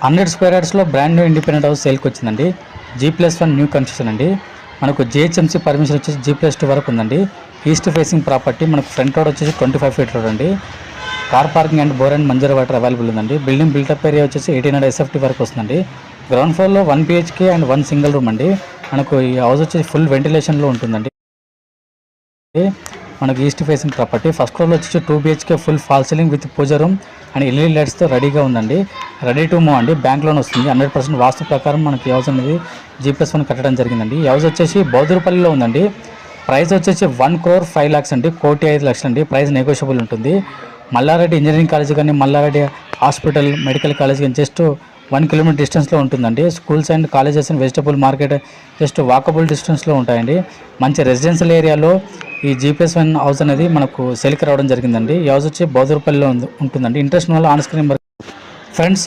100 square యార్డ్స్లో brand new independent house సేల్కి వచ్చిందండి. G+1 న్యూ కన్స్ట్రక్షన్ అండి. మనకు GHMC పర్మిషన్ వచ్చేసి G+2 వరకు ఉందండి. East facing property. మనకు ఫ్రంట్ రోడ్ వచ్చేసి 25 ఫీట్ రోడ్ అండి. Car parking and bore and మంజర్ water available ఉందండి. బిల్డింగ్ బిల్టప్ ఏరియా వచ్చేసి 1800 SFT వరకు వస్తుందండి. గ్రౌండ్ ఫ్లోర్లో 1 BHK అండ్ 1 సింగిల్ రూమ్ అండి. మనకు ఈ హౌస్ వచ్చేసి ఫుల్ వెంటిలేషన్లో ఉంటుందండి. మనకు ఈస్ట్ ఫేసింగ్ ప్రాపర్టీ. ఫస్ట్ ఫ్లోర్లో వచ్చేసి 2 BHK full fall ceiling with pooja room and LED లైట్స్తో రెడీగా ఉందండి. రెడీ టు మూవ్ అండి. బ్యాంక్ లోన్ వస్తుంది. 100% వాస్తు ప్రకారం మనకి హౌస్ అనేది G+1 కట్టడం జరిగిందండి. ఈ హౌస్ వచ్చేసి బౌద్ధపల్లిలో ఉందండి. ప్రైస్ వచ్చేసి 1,05,00,000 అండి. 1,05,00,000 అండి. ప్రైస్ నెగోషియబుల్ ఉంటుంది. మల్లారెడ్డి ఇంజనీరింగ్ కాలేజ్ కానీ మల్లారెడ్డి హాస్పిటల్ మెడికల్ కాలేజ్ కానీ జస్ట్ 1 కిలోమీటర్ డిస్టెన్స్లో ఉంటుందండి. Schools and colleges and vegetable market just walkable డిస్టెన్స్లో ఉంటాయండి. మంచి రెసిడెన్షియల్ ఏరియాలో ఈ G+1 హౌస్ అనేది మనకు సేల్కి రావడం జరిగిందండి. ఈ హౌస్ వచ్చి బౌద్ధపల్లిలో ఉంటుందండి. ఇంట్రెస్ట్ వల్ల ఆన్ స్క్రీన్ ఫ్రెండ్స్